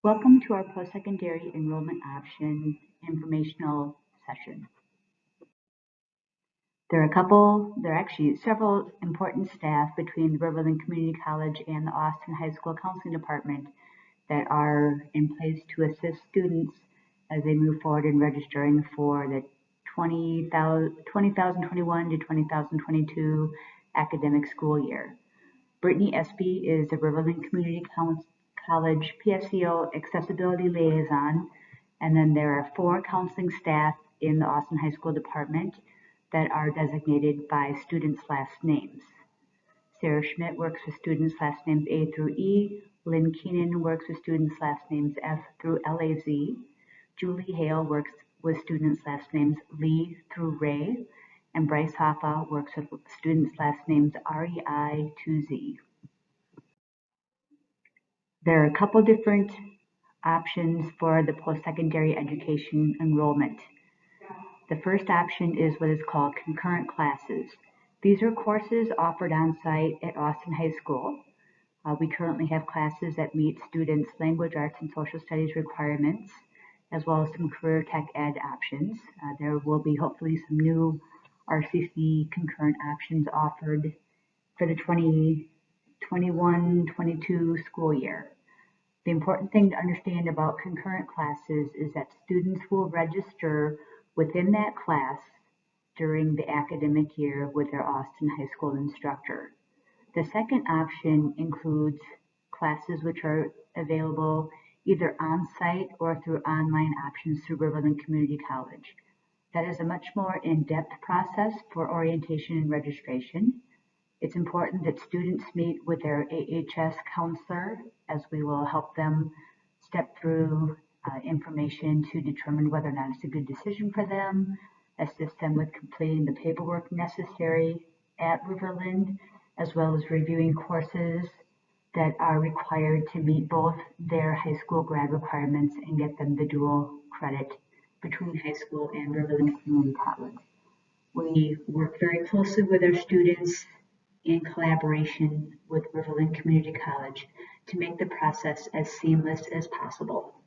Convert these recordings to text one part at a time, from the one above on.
Welcome to our post-secondary enrollment option informational session. There are actually several important staff between the Riverland Community College and the Austin High School Counseling Department that are in place to assist students as they move forward in registering for the 2021 to 2022 academic school year. Brittany Espy is the Riverland Community College PSEO Accessibility Liaison, and then there are 4 counseling staff in the Austin High School Department that are designated by students' last names. Sarah Schmidt works with students' last names A through E. Lynn Keenan works with students' last names F through LAZ. Julie Hale works with students' last names Lee through Ray. And Bryce Hoffa works with students' last names REI to Z. There are a couple different options for the post-secondary education enrollment. The first option is what is called concurrent classes. These are courses offered on site at Austin High School. We currently have classes that meet students' language arts and social studies requirements, as well as some career tech ed options. There will be hopefully some new RCC concurrent options offered for the 2021-22 school year. The important thing to understand about concurrent classes is that students will register within that class during the academic year with their Austin High School instructor. The second option includes classes which are available either on-site or through online options through Riverland Community College. That is a much more in-depth process for orientation and registration. It's important that students meet with their AHS counselor, as we will help them step through information to determine whether or not it's a good decision for them, assist them with completing the paperwork necessary at Riverland, as well as reviewing courses that are required to meet both their high school grad requirements and get them the dual credit between high school and Riverland Community College. We work very closely with our students in collaboration with Riverland Community College to make the process as seamless as possible.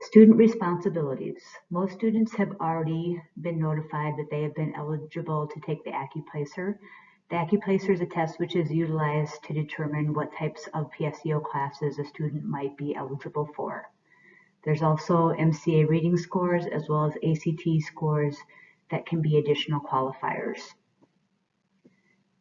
Student responsibilities. Most students have already been notified that they have been eligible to take the AccuPlacer. The AccuPlacer is a test which is utilized to determine what types of PSEO classes a student might be eligible for. There's also MCA reading scores as well as ACT scores that can be additional qualifiers.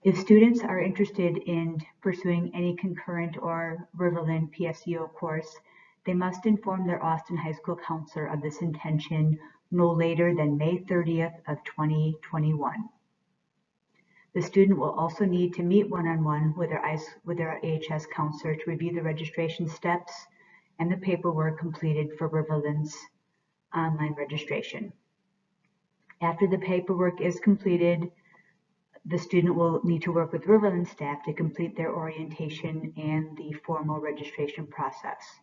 If students are interested in pursuing any concurrent or Riverland PSEO course, they must inform their Austin High School counselor of this intention no later than May 30th of 2021. The student will also need to meet one-on-one with their AHS counselor to review the registration steps and the paperwork completed for Riverland's online registration. After the paperwork is completed, the student will need to work with Riverland staff to complete their orientation and the formal registration process.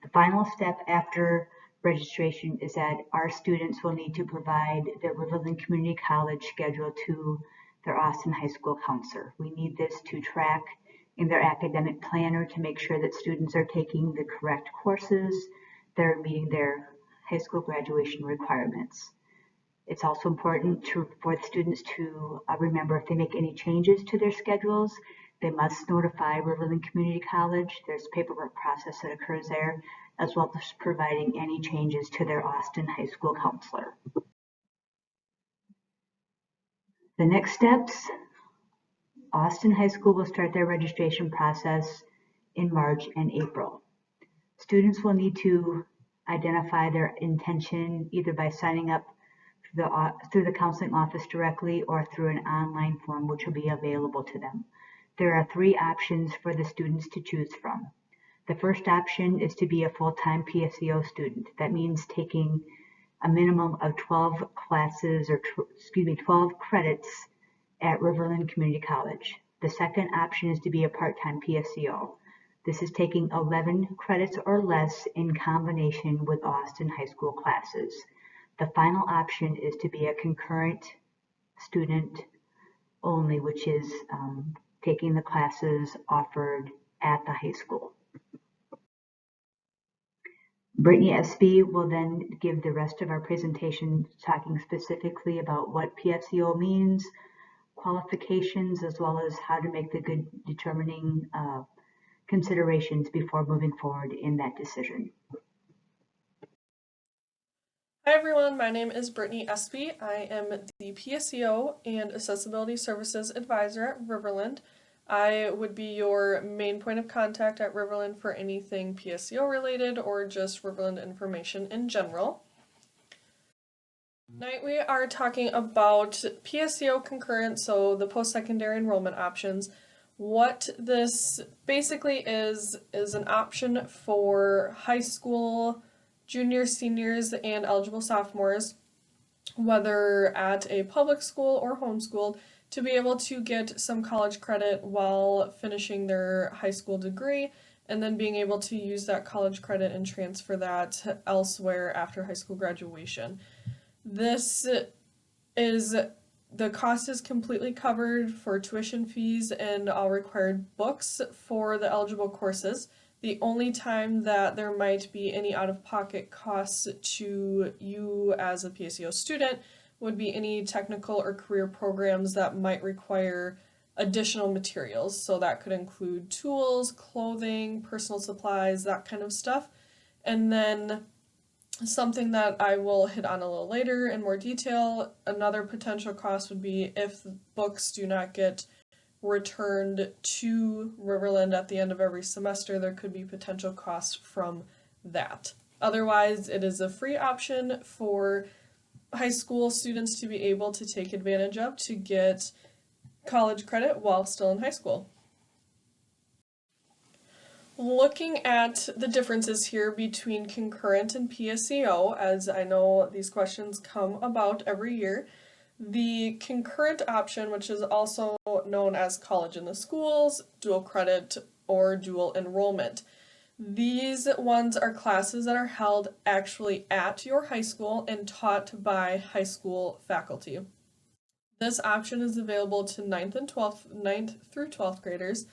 The final step after registration is that our students will need to provide their Riverland Community College schedule to their Austin High School counselor. We need this to track in their academic planner to make sure that students are taking the correct courses that are meeting their high school graduation requirements. It's also important for the students to remember if they make any changes to their schedules, they must notify Riverland Community College. There's a paperwork process that occurs there, as well as providing any changes to their Austin High School counselor. The next steps, Austin High School will start their registration process in March and April. Students will need to identify their intention either by signing up through the counseling office directly or through an online form which will be available to them. There are 3 options for the students to choose from. The first option is to be a full-time PSEO student. That means taking a minimum of 12 classes or 12 credits at Riverland Community College. The second option is to be a part-time PSEO. This is taking 11 credits or less in combination with Austin High School classes. The final option is to be a concurrent student only, which is taking the classes offered at the high school. Brittany Espy will then give the rest of our presentation talking specifically about what PSEO means, qualifications, as well as how to make the good determining considerations before moving forward in that decision. Hi everyone, my name is Brittany Espy. I am the PSEO and Accessibility Services Advisor at Riverland. I would be your main point of contact at Riverland for anything PSEO related or just Riverland information in general. Tonight we are talking about PSEO Concurrent, so the post-secondary enrollment options. What this basically is an option for high school juniors, seniors, and eligible sophomores, whether at a public school or homeschooled, to be able to get some college credit while finishing their high school degree, and then being able to use that college credit and transfer that elsewhere after high school graduation. This is the cost is completely covered for tuition fees and all required books for the eligible courses. The only time that there might be any out-of-pocket costs to you as a PSEO student would be any technical or career programs that might require additional materials. So that could include tools, clothing, personal supplies, that kind of stuff. And then something that I will hit on a little later in more detail, another potential cost would be if books do not get returned to Riverland at the end of every semester, there could be potential costs from that. Otherwise, it is a free option for high school students to be able to take advantage of to get college credit while still in high school. Looking at the differences here between concurrent and PSEO, as I know these questions come about every year, the concurrent option, which is also known as college in the schools, dual credit, or dual enrollment. These ones are classes that are held actually at your high school and taught by high school faculty. This option is available to 9th through 12th graders,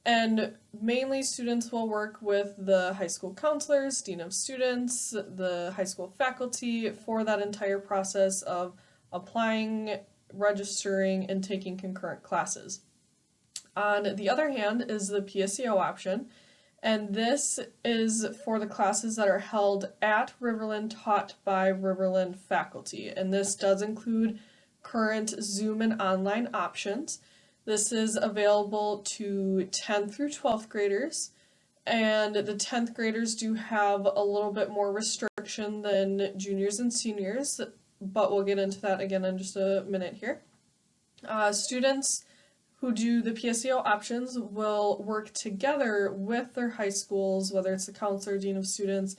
and mainly students will work with the high school counselors, dean of students, the high school faculty for that entire process of applying, registering, and taking concurrent classes. On the other hand is the PSEO option, and this is for the classes that are held at Riverland taught by Riverland faculty, and this does include current Zoom and online options. This is available to 10th through 12th graders, and the 10th graders do have a little bit more restriction than juniors and seniors, but we'll get into that again in just a minute here. Students who do the PSEO options will work together with their high schools, whether it's the counselor, dean of students,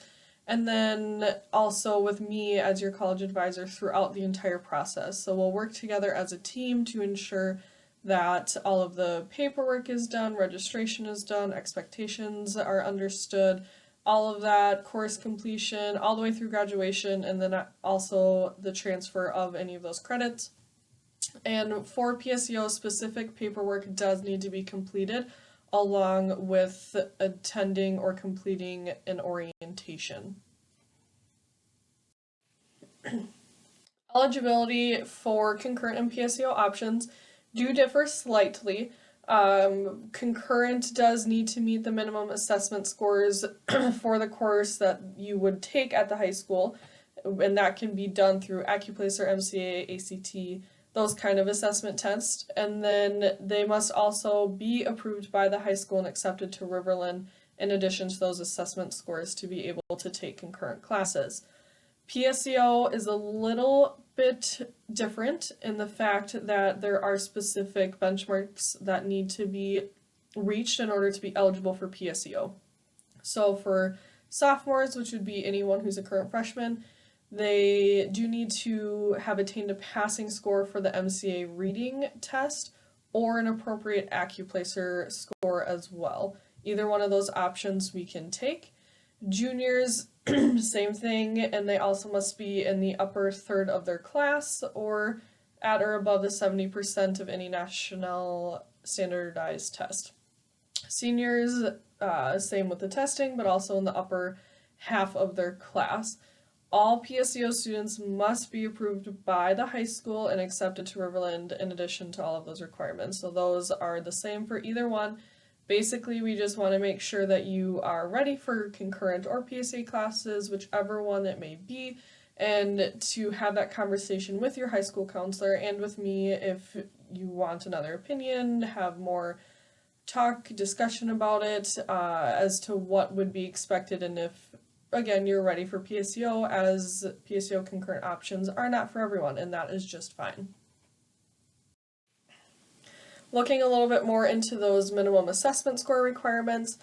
and then also with me as your college advisor throughout the entire process. So we'll work together as a team to ensure that all of the paperwork is done, registration is done, expectations are understood, all of that, course completion, all the way through graduation, and then also the transfer of any of those credits. And for PSEO, specific paperwork does need to be completed along with attending or completing an orientation. Eligibility for concurrent and PSEO options do differ slightly. Concurrent does need to meet the minimum assessment scores for the course that you would take at the high school, and that can be done through Accuplacer, MCA, ACT, those kind of assessment tests. And then they must also be approved by the high school and accepted to Riverland in addition to those assessment scores to be able to take concurrent classes. PSEO is a little bit different in the fact that there are specific benchmarks that need to be reached in order to be eligible for PSEO. So for sophomores, which would be anyone who's a current freshman, they do need to have attained a passing score for the MCA reading test or an appropriate Accuplacer score as well. Either one of those options we can take. Juniors, same thing, and they also must be in the upper third of their class or at or above the 70% of any national standardized test. Seniors, same with the testing, but also in the upper half of their class. All PSEO students must be approved by the high school and accepted to Riverland in addition to all of those requirements. So those are the same for either one. Basically, we just want to make sure that you are ready for concurrent or PSA classes, whichever one it may be, and to have that conversation with your high school counselor and with me if you want another opinion, have more discussion about it as to what would be expected, and if, again, you're ready for PSEO, as PSEO concurrent options are not for everyone, and that is just fine. Looking a little bit more into those minimum assessment score requirements,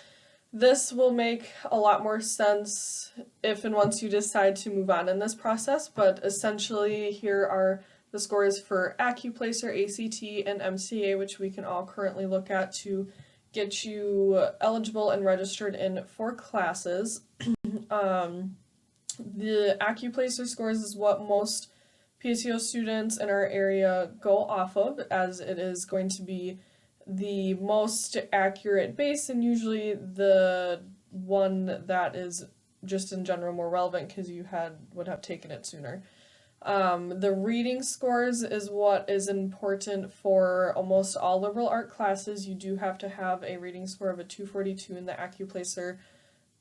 this will make a lot more sense if and once you decide to move on in this process, but essentially here are the scores for AccuPlacer, ACT, and MCA, which we can all currently look at to get you eligible and registered in 4 classes. The AccuPlacer scores is what most PSEO students in our area go off of, as it is going to be the most accurate base and usually the one that is just in general more relevant because you would have taken it sooner. The reading scores is what is important for almost all liberal art classes. You do have to have a reading score of a 242 in the AccuPlacer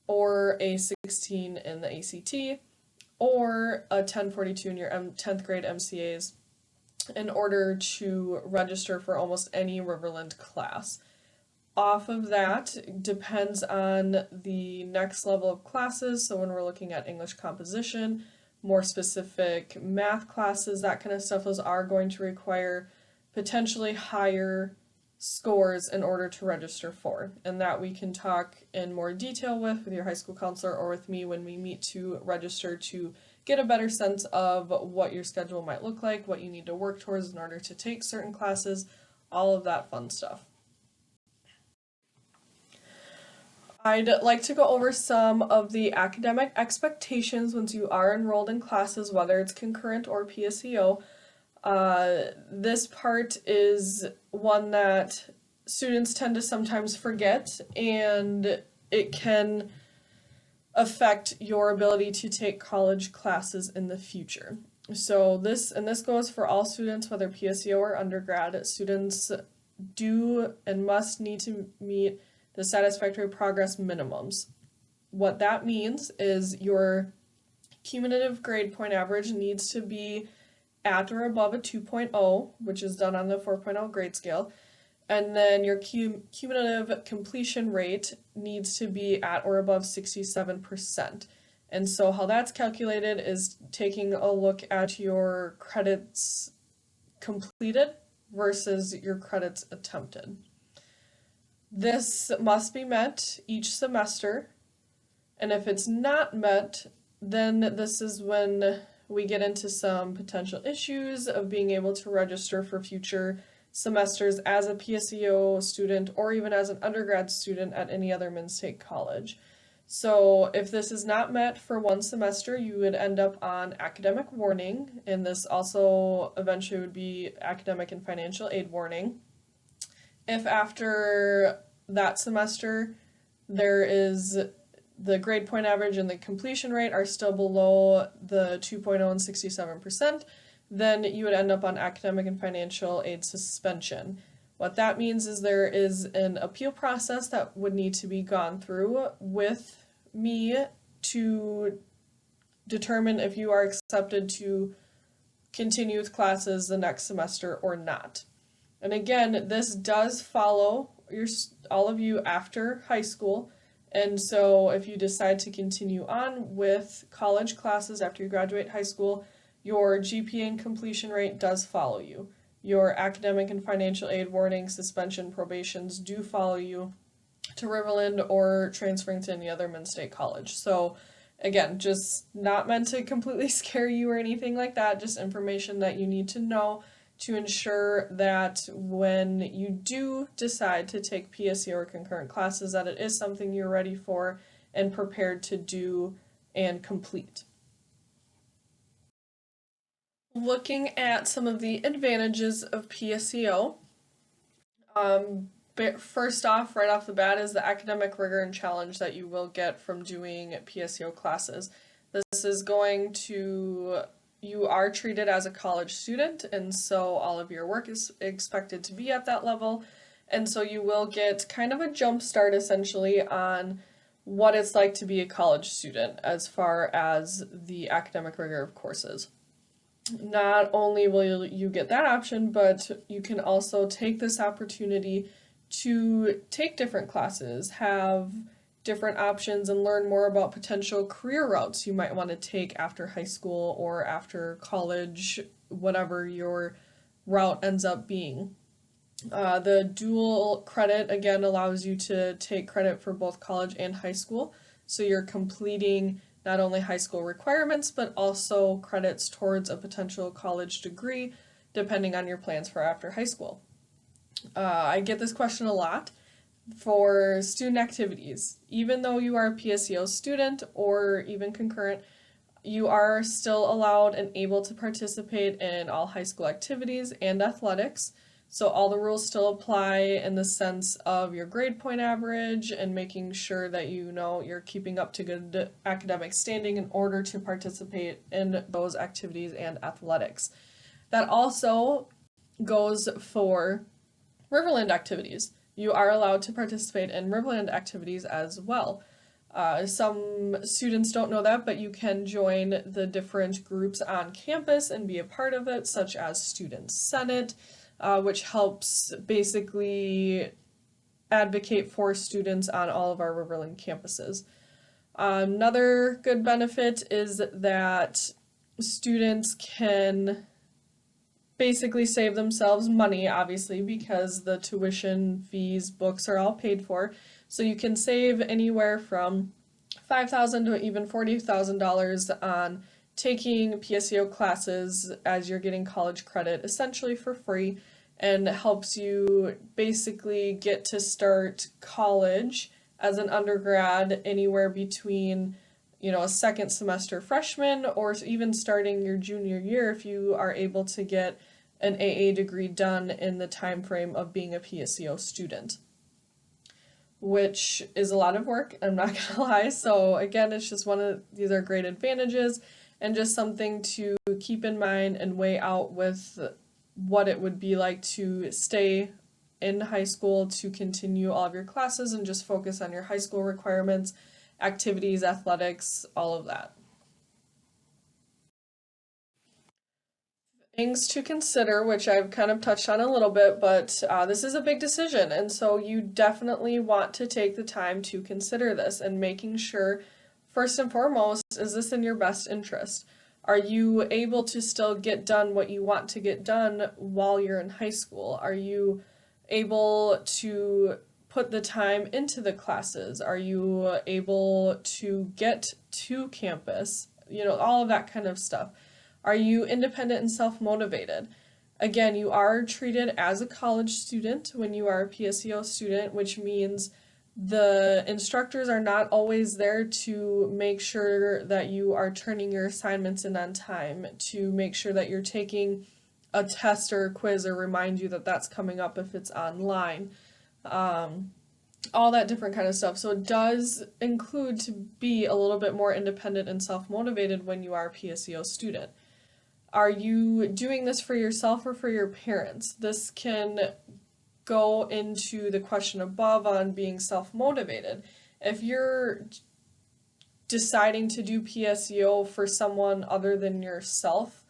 or a 16 in the ACT or a 1042 in your 10th grade MCAs in order to register for almost any Riverland class. Off of that depends on the next level of classes. So when we're looking at English composition, more specific math classes, that kind of stuff, those are going to require potentially higher scores in order to register for. And that we can talk in more detail with your high school counselor or with me when we meet to register to get a better sense of what your schedule might look like, what you need to work towards in order to take certain classes, all of that fun stuff. I'd like to go over some of the academic expectations once you are enrolled in classes, whether it's concurrent or PSEO. This part is one that students tend to sometimes forget, and it can affect your ability to take college classes in the future. So this goes for all students, whether PSEO or undergrad. Students do and must need to meet the satisfactory progress minimums. What that means is your cumulative grade point average needs to be at or above a 2.0, which is done on the 4.0 grade scale, and then your cumulative completion rate needs to be at or above 67%. And so how that's calculated is taking a look at your credits completed versus your credits attempted. This must be met each semester, and if it's not met, then this is when we get into some potential issues of being able to register for future semesters as a PSEO student or even as an undergrad student at any other mid-state college. So if this is not met for one semester, you would end up on academic warning, and this also eventually would be academic and financial aid warning. If after that semester there is the grade point average and the completion rate are still below the 2.0 and 67%, then you would end up on academic and financial aid suspension. What that means is there is an appeal process that would need to be gone through with me to determine if you are accepted to continue with classes the next semester or not. And again, this does follow all of you after high school. And so if you decide to continue on with college classes after you graduate high school, your GPA and completion rate does follow you. Your academic and financial aid warning, suspension, probations do follow you to Riverland or transferring to any other mid-state college. So again, just not meant to completely scare you or anything like that, just information that you need to know to ensure that when you do decide to take PSEO or concurrent classes, that it is something you're ready for and prepared to do and complete. Looking at some of the advantages of PSEO, First off, right off the bat, is the academic rigor and challenge that you will get from doing PSEO classes. This is going to, you are treated as a college student, and so all of your work is expected to be at that level. And so you will get kind of a jump start essentially on what it's like to be a college student as far as the academic rigor of courses. Not only will you get that option, but you can also take this opportunity to take different classes, have different options, and learn more about potential career routes you might want to take after high school or after college, whatever your route ends up being. The dual credit, again, allows you to take credit for both college and high school. So you're completing not only high school requirements, but also credits towards a potential college degree, depending on your plans for after high school. I get this question a lot for student activities. Even though you are a PSEO student or even concurrent, you are still allowed and able to participate in all high school activities and athletics. So all the rules still apply in the sense of your grade point average and making sure that you know you're keeping up to good academic standing in order to participate in those activities and athletics. That also goes for Riverland activities. You are allowed to participate in Riverland activities as well. Some students don't know that, but you can join the different groups on campus and be a part of it, such as Student Senate, which helps basically advocate for students on all of our Riverland campuses. Another good benefit is that students can basically save themselves money, obviously, because the tuition, fees, books are all paid for. So you can save anywhere from $5,000 to even $40,000 on taking PSEO classes as you're getting college credit essentially for free, and helps you basically get to start college as an undergrad anywhere between a second semester freshman or even starting your junior year if you are able to get an AA degree done in the time frame of being a PSEO student, which is a lot of work, I'm not gonna lie. So again, it's just these are great advantages and just something to keep in mind and weigh out with what it would be like to stay in high school, to continue all of your classes and just focus on your high school requirements, activities, athletics, all of that. Things to consider, which I've kind of touched on a little bit, but this is a big decision, and so you definitely want to take the time to consider this and making sure, first and foremost, is this in your best interest? Are you able to still get done what you want to get done while you're in high school? Are you able to put the time into the classes? Are you able to get to campus? All of that kind of stuff. Are you independent and self-motivated? Again, you are treated as a college student when you are a PSEO student, which means the instructors are not always there to make sure that you are turning your assignments in on time, to make sure that you're taking a test or a quiz or remind you that that's coming up if it's online. All that different kind of stuff. So it does include to be a little bit more independent and self-motivated when you are a PSEO student. Are you doing this for yourself or for your parents? This can go into the question above on being self-motivated. If you're deciding to do PSEO for someone other than yourself,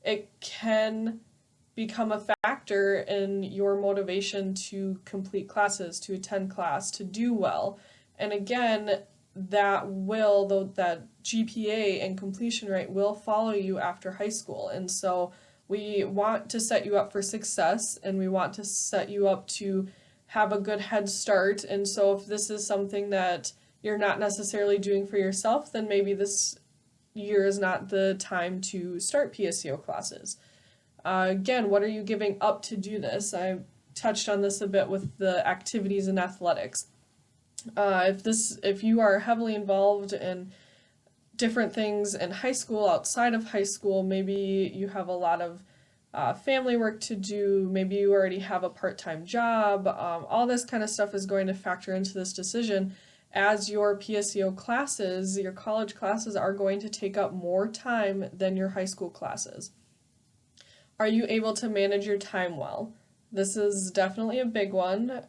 it can become a factor in your motivation to complete classes, to attend class, to do well. And again, that GPA and completion rate will follow you after high school. And so we want to set you up for success, and we want to set you up to have a good head start. And so if this is something that you're not necessarily doing for yourself, then maybe this year is not the time to start PSEO classes. Again, what are you giving up to do this? I touched on this a bit with the activities and athletics. If you are heavily involved in different things in high school, outside of high school, maybe you have a lot of family work to do, maybe you already have a part-time job, all this kind of stuff is going to factor into this decision, as your PSEO classes, your college classes, are going to take up more time than your high school classes. Are you able to manage your time well? This is definitely a big one.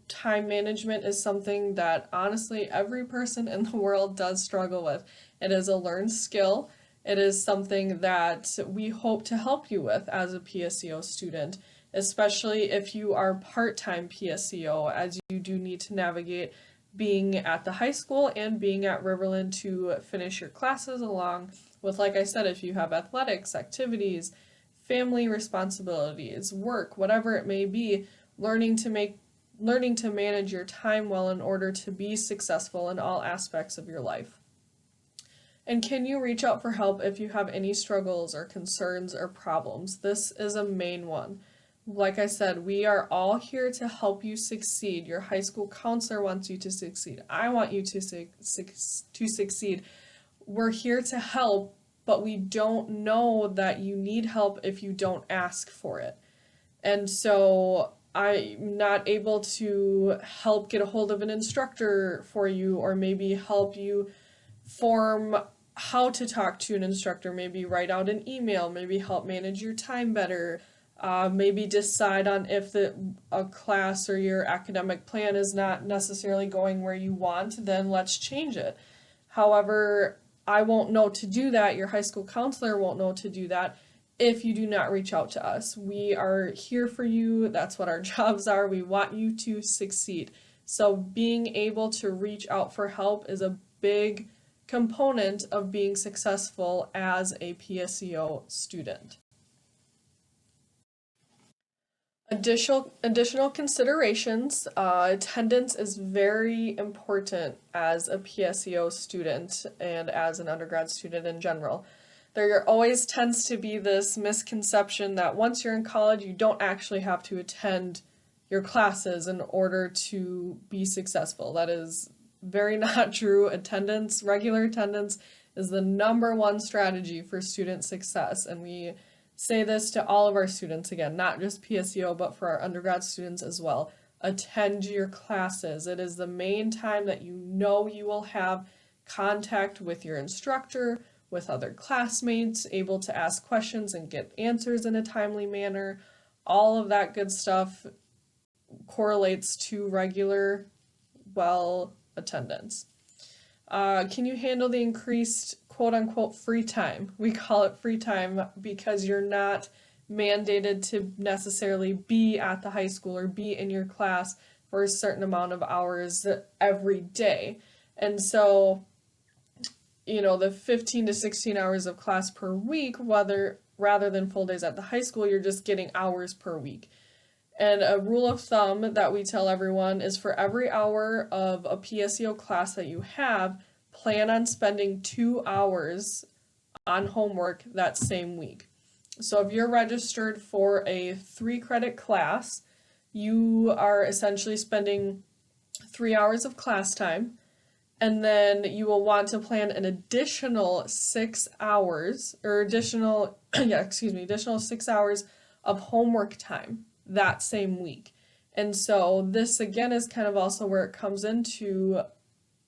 Time management is something that honestly every person in the world does struggle with. It is a learned skill. It is something that we hope to help you with as a PSEO student, especially if you are part-time PSEO, as you do need to navigate being at the high school and being at Riverland to finish your classes, along with, like I said, if you have athletics, activities, family responsibilities, work, whatever it may be, learning to manage your time well in order to be successful in all aspects of your life. And can you reach out for help if you have any struggles or concerns or problems? This is a main one. Like I said, we are all here to help you succeed. Your high school counselor wants you to succeed. I want you to succeed. We're here to help, but we don't know that you need help if you don't ask for it. And so I'm not able to help get a hold of an instructor for you, or maybe help you form how to talk to an instructor, maybe write out an email, maybe help manage your time better, maybe decide on if a class or your academic plan is not necessarily going where you want, then let's change it. However, I won't know to do that, your high school counselor won't know to do that if you do not reach out to us. We are here for you. That's what our jobs are. We want you to succeed. So being able to reach out for help is a big component of being successful as a PSEO student. Additional considerations, attendance is very important as a PSEO student and as an undergrad student in general. There always tends to be this misconception that once you're in college, you don't actually have to attend your classes in order to be successful. That is very not true. Regular attendance, is the #1 strategy for student success, and we say this to all of our students, again, not just PSEO, but for our undergrad students as well. Attend your classes. It is the main time that you know you will have contact with your instructor, with other classmates, able to ask questions and get answers in a timely manner. All of that good stuff correlates to regular, attendance. Can you handle the increased quote-unquote free time? We call it free time because you're not mandated to necessarily be at the high school or be in your class for a certain amount of hours every day. And so, the 15 to 16 hours of class per week, rather than full days at the high school, you're just getting hours per week. And a rule of thumb that we tell everyone is for every hour of a PSEO class that you have, plan on spending 2 hours on homework that same week. So if you're registered for a 3-credit class, you are essentially spending 3 hours of class time, and then you will want to plan an additional 6 hours, or additional 6 hours of homework time that same week. And so this again is kind of also where it comes into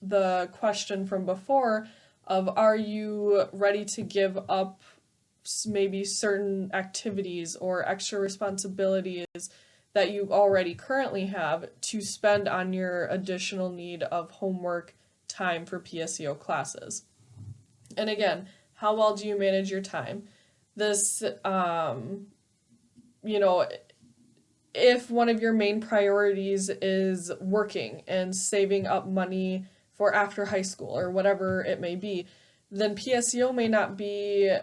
the question from before of, are you ready to give up maybe certain activities or extra responsibilities that you already currently have to spend on your additional need of homework time for PSEO classes? And again, how well do you manage your time? This, if one of your main priorities is working and saving up money for after high school or whatever it may be, then PSEO may not be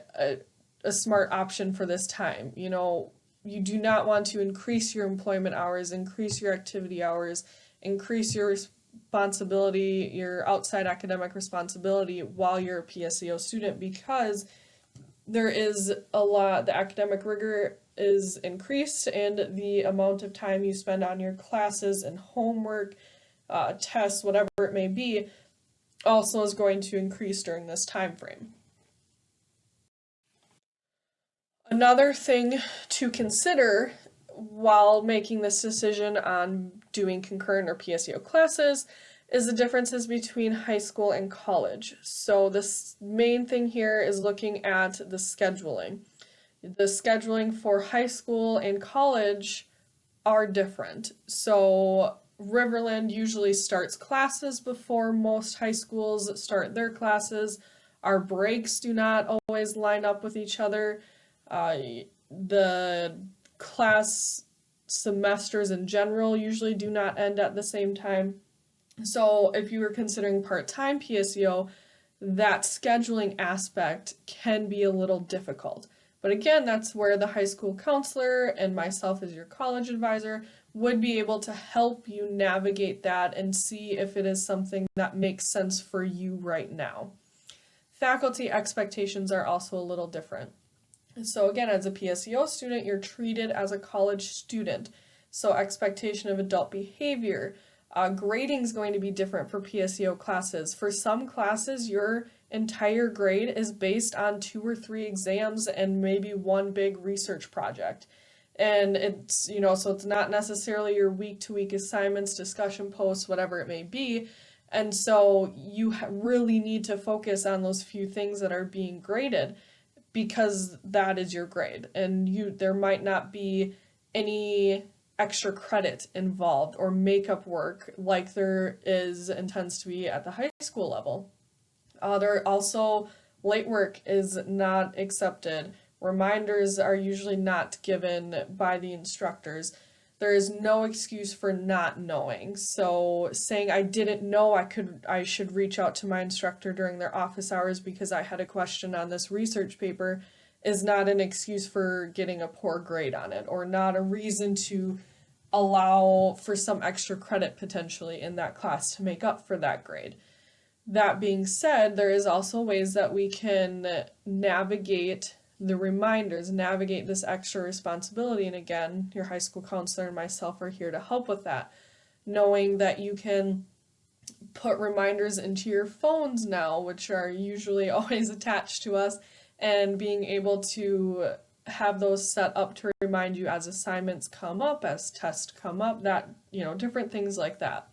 a smart option for this time. You do not want to increase your employment hours, increase your activity hours, increase your responsibility, your outside academic responsibility while you're a PSEO student, because there is the academic rigor is increased, and the amount of time you spend on your classes and homework, tests, whatever it may be, also is going to increase during this time frame. Another thing to consider while making this decision on doing concurrent or PSEO classes is the differences between high school and college. So this main thing here is looking at the scheduling. The scheduling for high school and college are different. So Riverland usually starts classes before most high schools start their classes. Our breaks do not always line up with each other. The class semesters in general usually do not end at the same time. So if you were considering part-time PSEO, that scheduling aspect can be a little difficult. But again, that's where the high school counselor and myself as your college advisor would be able to help you navigate that and see if it is something that makes sense for you right now. Faculty expectations are also a little different. So again, as a PSEO student, you're treated as a college student. So expectation of adult behavior, grading is going to be different for PSEO classes. For some classes, your entire grade is based on 2 or 3 exams and maybe one big research project. And it's, so it's not necessarily your week-to-week assignments, discussion posts, whatever it may be. And so you really need to focus on those few things that are being graded because that is your grade. And there might not be any extra credit involved or makeup work like there is and tends to be at the high school level. There also, late work is not accepted. Reminders are usually not given by the instructors. There is no excuse for not knowing. So saying I didn't know I should reach out to my instructor during their office hours because I had a question on this research paper is not an excuse for getting a poor grade on it, or not a reason to allow for some extra credit potentially in that class to make up for that grade. That being said, there is also ways that we can navigate the reminders, navigate this extra responsibility. And again, your high school counselor and myself are here to help with that. Knowing that you can put reminders into your phones now, which are usually always attached to us, and being able to have those set up to remind you as assignments come up, as tests come up, that, different things like that.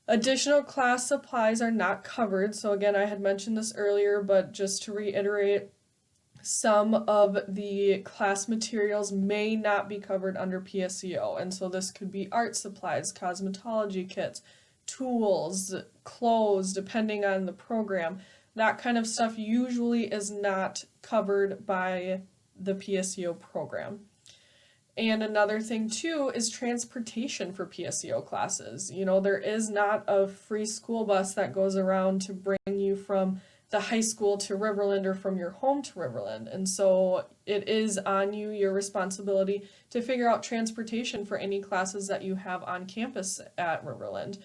Additional class supplies are not covered. So again, I had mentioned this earlier, but just to reiterate, some of the class materials may not be covered under PSEO. And so this could be art supplies, cosmetology kits, tools, clothes, depending on the program. That kind of stuff usually is not covered by the PSEO program. And another thing too is transportation for PSEO classes. There is not a free school bus that goes around to bring you from the high school to Riverland or from your home to Riverland. And so it is on you, your responsibility, to figure out transportation for any classes that you have on campus at Riverland.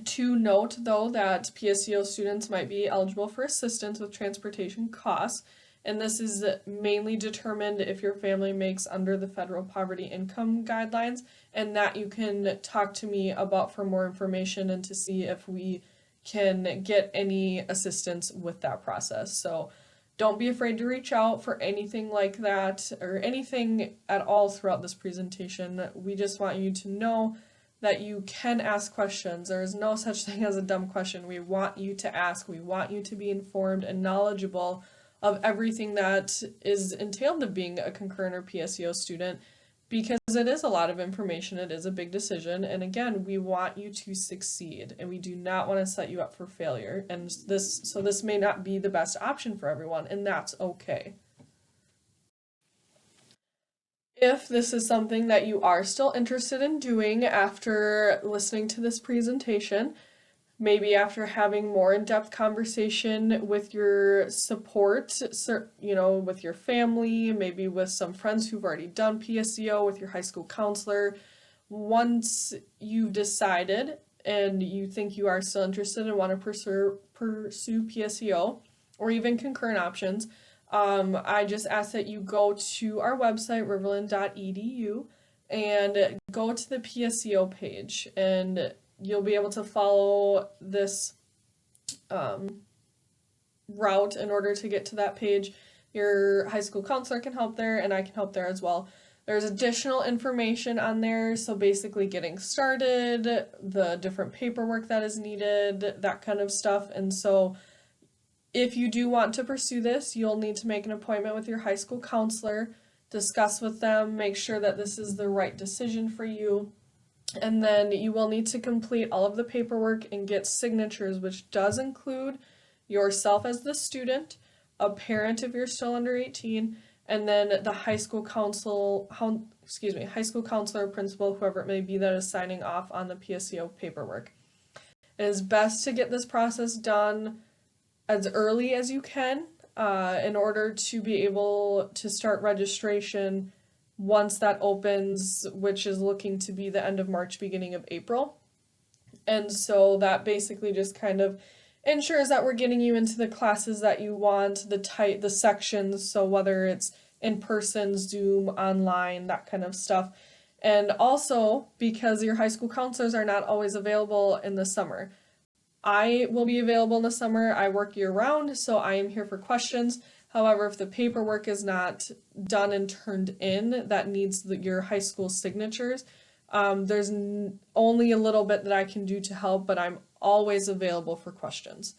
To note, though, that PSEO students might be eligible for assistance with transportation costs, and this is mainly determined if your family makes under the federal poverty income guidelines, and that you can talk to me about for more information and to see if we can get any assistance with that process. So don't be afraid to reach out for anything like that or anything at all throughout this presentation. We just want you to know that you can ask questions. There is no such thing as a dumb question. We want you to ask. We want you to be informed and knowledgeable of everything that is entailed of being a concurrent or PSEO student, because it is a lot of information. It is a big decision. And again, we want you to succeed, and we do not want to set you up for failure. And this may not be the best option for everyone, and that's okay. If this is something that you are still interested in doing after listening to this presentation, maybe after having more in-depth conversation with your support, with your family, maybe with some friends who've already done PSEO, with your high school counselor, once you've decided and you think you are still interested and want to pursue PSEO or even concurrent options, I just ask that you go to our website, riverland.edu, and go to the PSEO page, and you'll be able to follow this route in order to get to that page. Your high school counselor can help there, and I can help there as well. There's additional information on there, so basically getting started, the different paperwork that is needed, that kind of stuff. And so if you do want to pursue this, you'll need to make an appointment with your high school counselor, discuss with them, make sure that this is the right decision for you. And then you will need to complete all of the paperwork and get signatures, which does include yourself as the student, a parent if you're still under 18, and then the high school counselor, principal, whoever it may be that is signing off on the PSEO paperwork. It is best to get this process done as early as you can in order to be able to start registration once that opens, which is looking to be the end of March, beginning of April. And so that basically just kind of ensures that we're getting you into the classes that you want, the sections, so whether it's in person, Zoom, online, that kind of stuff. And also because your high school counselors are not always available in the summer. I will be available in the summer. I work year round, so I am here for questions. However, if the paperwork is not done and turned in that needs your high school signatures, there's only a little bit that I can do to help, but I'm always available for questions.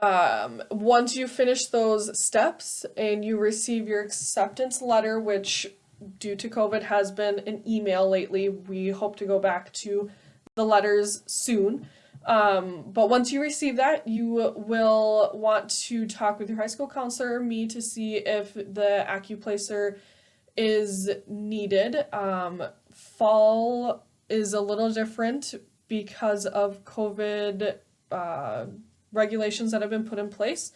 Once you finish those steps and you receive your acceptance letter, which due to COVID has been an email lately, we hope to go back to the letters soon. But once you receive that, you will want to talk with your high school counselor or me to see if the AccuPlacer is needed. Fall is a little different because of COVID regulations that have been put in place,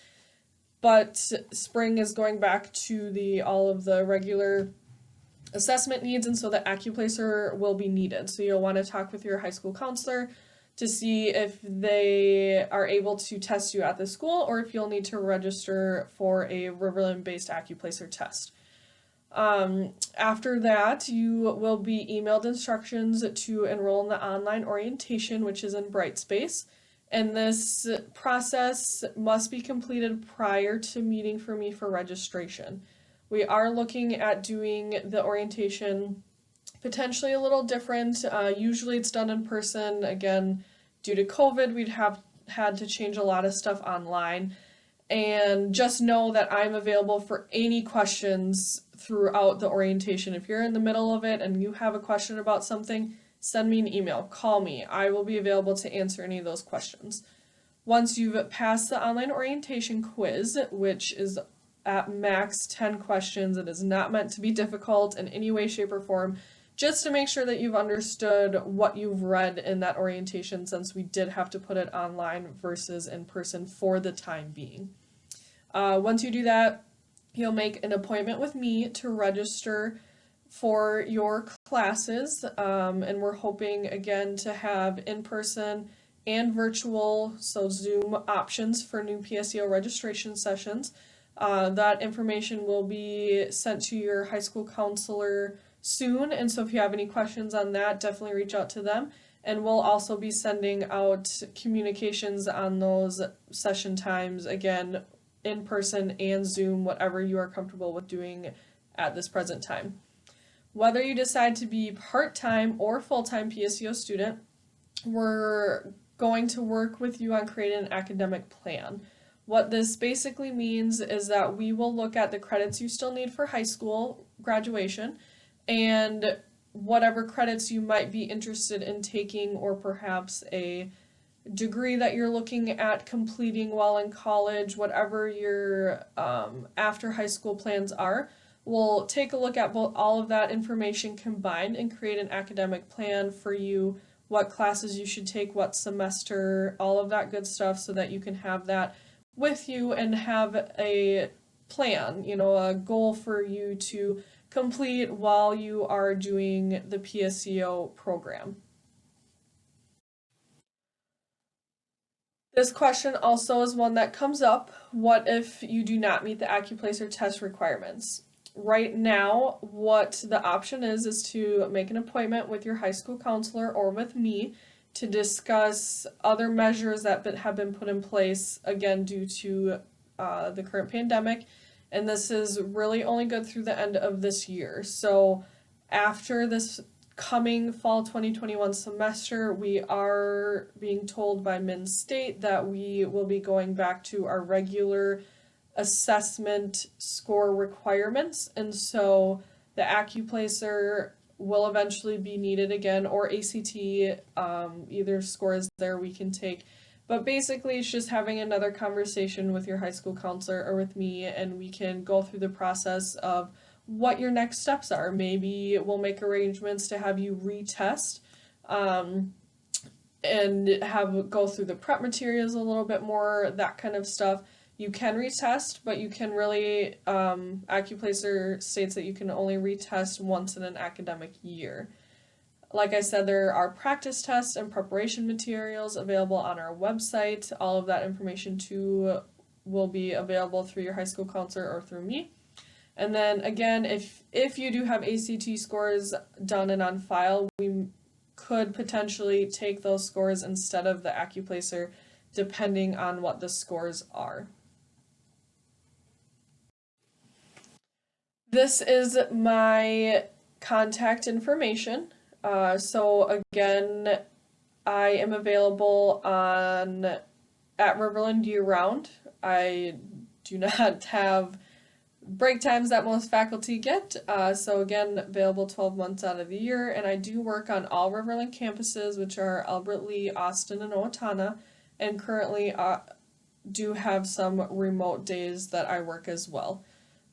but spring is going back to all of the regular assessment needs, and so the AccuPlacer will be needed. So you'll want to talk with your high school counselor to see if they are able to test you at the school or if you'll need to register for a Riverland-based AccuPlacer test. After that, you will be emailed instructions to enroll in the online orientation, which is in Brightspace. And this process must be completed prior to meeting for me for registration. We are looking at doing the orientation potentially a little different. Usually it's done in person. Again, due to COVID, we'd have had to change a lot of stuff online. And just know that I'm available for any questions throughout the orientation. If you're in the middle of it and you have a question about something, send me an email, call me. I will be available to answer any of those questions. Once you've passed the online orientation quiz, which is at max 10 questions, it is not meant to be difficult in any way, shape, or form, just to make sure that you've understood what you've read in that orientation, since we did have to put it online versus in person for the time being. Once you do that, you'll make an appointment with me to register for your classes, and we're hoping again to have in-person and virtual, so Zoom options for new PSEO registration sessions. That information will be sent to your high school counselor soon, and so if you have any questions on that, definitely reach out to them. And we'll also be sending out communications on those session times, again, in person and Zoom, whatever you are comfortable with doing at this present time. Whether you decide to be part-time or full-time PSEO student, we're going to work with you on creating an academic plan. What this basically means is that we will look at the credits you still need for high school graduation and whatever credits you might be interested in taking, or perhaps a degree that you're looking at completing while in college, whatever your after high school plans are. We'll take a look at all of that information combined and create an academic plan for you, what classes you should take, what semester, all of that good stuff, so that you can have that with you and have a plan, a goal for you to complete while you are doing the PSEO program. This question also is one that comes up. What if you do not meet the AccuPlacer test requirements? Right now, what the option is to make an appointment with your high school counselor or with me to discuss other measures that have been put in place, again, due to the current pandemic. And this is really only good through the end of this year. So after this coming fall 2021 semester, we are being told by Min State that we will be going back to our regular assessment score requirements. And so the AccuPlacer will eventually be needed again, or ACT, either scores there we can take. But basically, it's just having another conversation with your high school counselor or with me, and we can go through the process of what your next steps are. Maybe we'll make arrangements to have you retest, and go through the prep materials a little bit more, that kind of stuff. You can retest, but you can really, AccuPlacer states that you can only retest once in an academic year. Like I said, there are practice tests and preparation materials available on our website. All of that information too will be available through your high school counselor or through me. And then again, if you do have ACT scores done and on file, we could potentially take those scores instead of the AccuPlacer, depending on what the scores are. This is my contact information. So again, I am available at Riverland year-round. I do not have break times that most faculty get, so again, available 12 months out of the year, and I do work on all Riverland campuses, which are Albert Lee, Austin, and Owatonna, and currently do have some remote days that I work as well.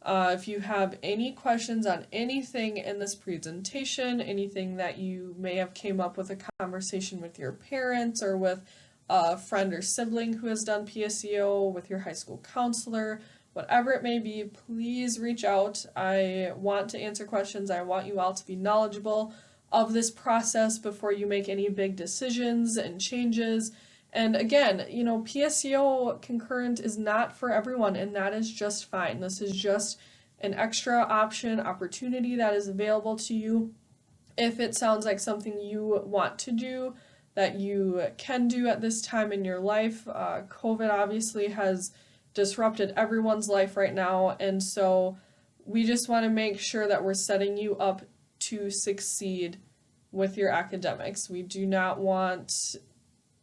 If you have any questions on anything in this presentation, anything that you may have came up with a conversation with your parents or with a friend or sibling who has done PSEO, with your high school counselor, whatever it may be, please reach out. I want to answer questions. I want you all to be knowledgeable of this process before you make any big decisions and changes. And again, PSEO Concurrent is not for everyone, and that is just fine. This is just an extra opportunity that is available to you. If it sounds like something you want to do, that you can do at this time in your life. COVID obviously has disrupted everyone's life right now, and so we just want to make sure that we're setting you up to succeed with your academics. We do not want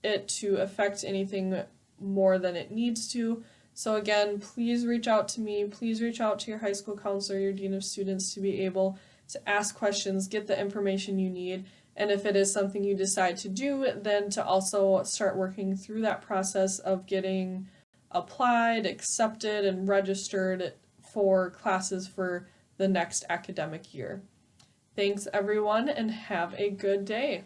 it to affect anything more than it needs to. So again, please reach out to me. Please reach out to your high school counselor, your dean of students, to be able to ask questions, get the information you need, and if it is something you decide to do, then to also start working through that process of getting applied, accepted, and registered for classes for the next academic year. Thanks everyone, and have a good day.